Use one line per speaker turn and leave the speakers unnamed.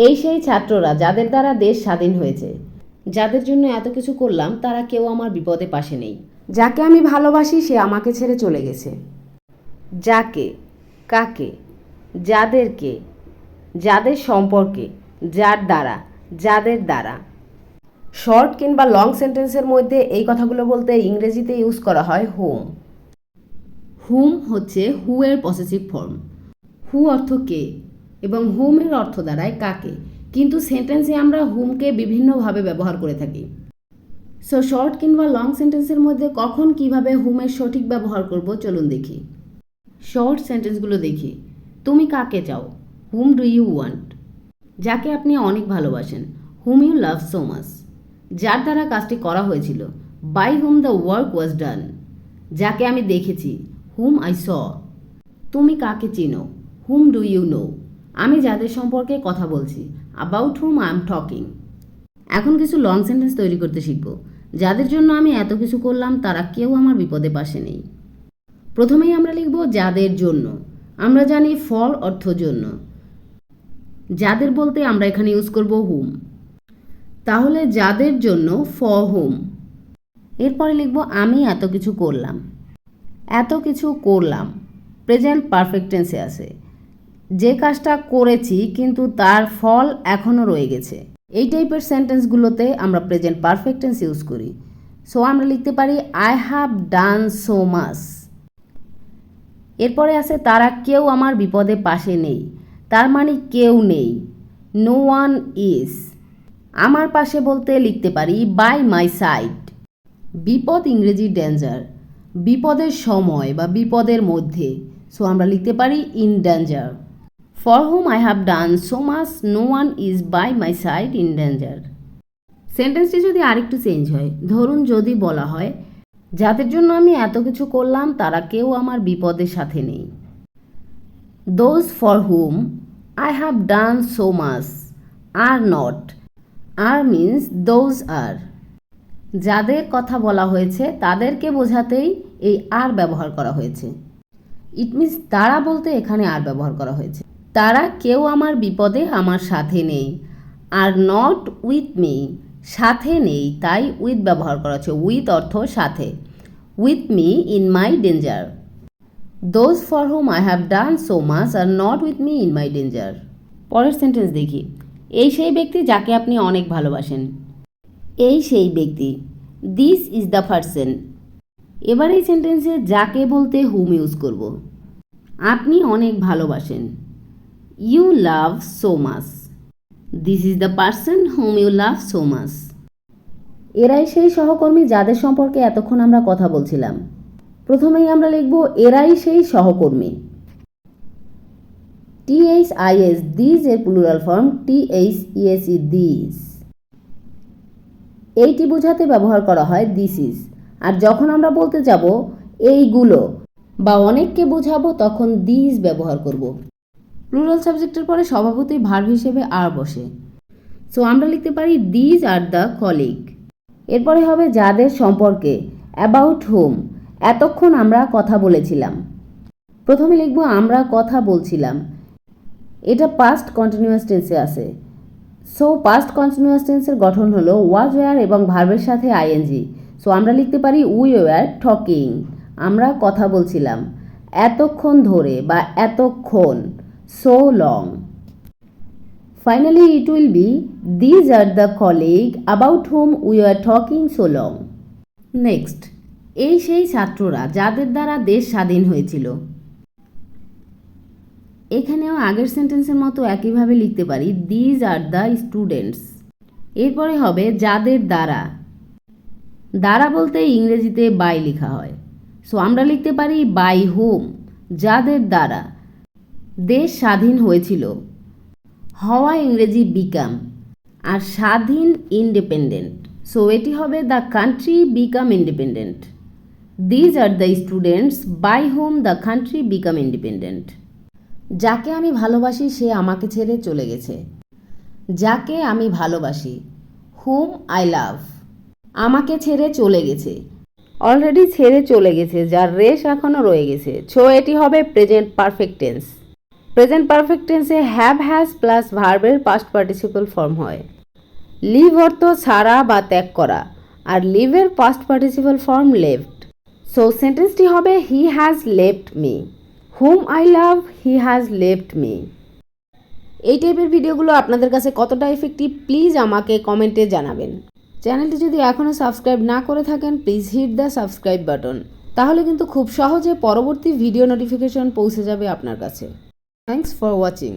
এই সেই ছাত্ররা যাদের দ্বারা দেশ স্বাধীন হয়েছে, যাদের জন্য এত কিছু করলাম তারা কেউ আমার বিপদে পাশে নেই। যাকে আমি ভালোবাসি সে আমাকে ছেড়ে চলে গেছে। যাকে, কাকে, যাদেরকে, যাদের সম্পর্কে, যার দ্বারা, যাদের দ্বারা। শর্ট কিংবা লং সেন্টেন্সের মধ্যে এই কথাগুলো বলতে ইংরেজিতে ইউজ করা হয় হুম। হুম হচ্ছে হু এর পসেসিভ ফর্ম। হু অর্থ কে এবং হুম এর অর্থ দাঁড়ায় কাকে, কিন্তু সেন্টেন্সে আমরা হুমকে বিভিন্নভাবে ব্যবহার করে থাকি। সো শর্ট কিংবা লং সেন্টেন্সের মধ্যে কখন কিভাবে হুমের সঠিক ব্যবহার করব চলুন দেখি। শর্ট সেন্টেন্সগুলো দেখি। তুমি কাকে চাও? Whom do you want? যাকে আপনি অনেক ভালোবাসেন, whom you love so much. যার দ্বারা কাজটি করা হয়েছিল, by whom the work was done. যাকে আমি দেখেছি, হুম আই স। তুমি কাকে চিনো? Whom do you know? আমি যাদের সম্পর্কে কথা বলছি, about whom I am talking. এখন কিছু লং সেন্টেন্স তৈরি করতে শিখব। যাদের জন্য আমি এত কিছু করলাম তারা কেউ আমার বিপদে পাশে নেই। প্রথমেই আমরা লিখব যাদের জন্য। আমরা জানি ফর অর্থ জন্য, যাদের বলতে আমরা এখানে ইউজ করব হুম। তাহলে যাদের জন্য ফর হুম। এরপরে লিখব আমি এত কিছু করলাম। এত কিছু করলাম প্রেজেন্ট পারফেক্ট টেন্সে আছে। যে কাজটা করেছি কিন্তু তার ফল এখনও রয়ে গেছে। এই টাইপের সেন্টেন্সগুলোতে আমরা প্রেজেন্ট পারফেক্ট টেন্স ইউজ করি। সো আমরা লিখতে পারি I have done so much. এরপরে আছে তারা কেউ আমার বিপদে পাশে নেই। তার মানে কেউ নেই, নো ওয়ান ইজ। আমার পাশে বলতে লিখতে পারি বাই মাই সাইড। বিপদ ইংরেজি ডেঞ্জার, বিপদের সময় বা বিপদের মধ্যে। সো আমরা লিখতে পারি in danger. For whom I have done so much, no one is by my side in danger. সেন্টেন্সটি যদি আরেকটু চেঞ্জ হয়, ধরুন যদি বলা হয় যাদের জন্য আমি এত কিছু করলাম তারা কেউ আমার বিপদের সাথে নেই। Those for whom I have done so much are not. Are means those are. যাদের কথা বলা হয়েছে তাদেরকে বোঝাতেই এই আর ব্যবহার করা হয়েছে। ইট মিন্স তারা বলতে এখানে আর ব্যবহার করা হয়েছে। তারা কেউ আমার বিপদে আমার সাথে নেই। আর নট উইথ মি, সাথে নেই তাই উইথ ব্যবহার করা হচ্ছে। উইথ অর্থ সাথে। With me in my danger. Those for whom I have done so much are not with me in my danger. পরের সেন্টেন্স দেখি। এই সেই ব্যক্তি যাকে আপনি অনেক ভালোবাসেন। এই সেই ব্যক্তি, দিস ইজ দ্য পারসন। এবার এই সেন্টেন্সে যাকে বলতে হুম ইউজ করব। আপনি অনেক ভালোবাসেন, you love so much. This is the person whom you love so much. এরাই সেই সহকর্মী যাদের সম্পর্কে এতক্ষণ আমরা কথা বলছিলাম। প্রথমেই আমরা লিখব এরাই সেই সহকর্মী। THIS, দিস এর প্লুরাল ফর্ম THESE, দিস। এইটি বোঝাতে ব্যবহার করা হয় দিস ইজ। আর যখন আমরা বলতে যাব এইগুলো বা অনেককে বোঝাবো তখন দিস ব্যবহার করব। প্লুরাল সাবজেক্টের পরে স্বভাবতই ভার্ব হিসেবে আর বসে। সো আমরা লিখতে পারি দিজ আর দ্য কলিগ। এরপরে হবে যাদের সম্পর্কে, অ্যাবাউট হুম। এতক্ষণ আমরা কথা বলেছিলাম। প্রথমে লিখব আমরা কথা বলছিলাম। এটা পাস্ট কন্টিনিউয়াস টেন্সে আছে। সো পাস্ট কন্টিনিউয়াস টেন্সের গঠন হলো ওয়াজ ওয়্যার এবং ভার্বের সাথে আইএনজি। সো আমরা লিখতে পারি উই ওয়্যার টকিং। আমরা কথা বলছিলাম এতক্ষণ ধরে বা এতক্ষণ, so long. Finally it will be these are the colleague about hmm we are talking so long. Next, এই সেই ছাত্ররা যাদের দ্বারা দেশ স্বাধীন হয়েছিল। এখানেও আগের সেন্টেন্সের মতো একইভাবে লিখতে পারি দিজ আর দ্য স্টুডেন্টস। এরপরে হবে যাদের দ্বারা। দ্বারা বলতে ইংরেজিতে বাই লেখা হয়। সো আমরা লিখতে পারি বাই হুম, যাদের দ্বারা দেশ স্বাধীন হয়েছিল। হওয়া ইংরেজি বিকাম, আর স্বাধীন ইন্ডিপেন্ডেন্ট। সো এটি হবে the country become independent. These are the students by whom the country become independent. যাকে আমি ভালোবাসি সে আমাকে ছেড়ে চলে গেছে। যাকে আমি ভালোবাসি, হুম আই লাভ, আমাকে ছেড়ে চলে গেছে। অলরেডি ছেড়ে চলে গেছে, যার রেশ এখনও রয়ে গেছে। সো এটি হবে present perfect tense. Present perfect টেন্সে হ্যাভ হ্যাজ প্লাস ভার্বের পাস্ট পার্টিসিপল ফর্ম হয়। লিভ অর্থ ছাড়া বা ত্যাগ করা, আর লিভের past participle form left. So সেন্টেন্সটি হবে he has left me. Whom I love he has left me. এই টাইপের ভিডিওগুলো আপনাদের কাছে কতটা এফেক্টিভ প্লিজ আমাকে কমেন্টে জানাবেন। চ্যানেলটি যদি এখনও সাবস্ক্রাইব না করে থাকেন please hit the subscribe button, তাহলে কিন্তু খুব সহজে পরবর্তী ভিডিও নোটিফিকেশন পৌঁছে যাবে আপনার কাছে। Thanks for watching.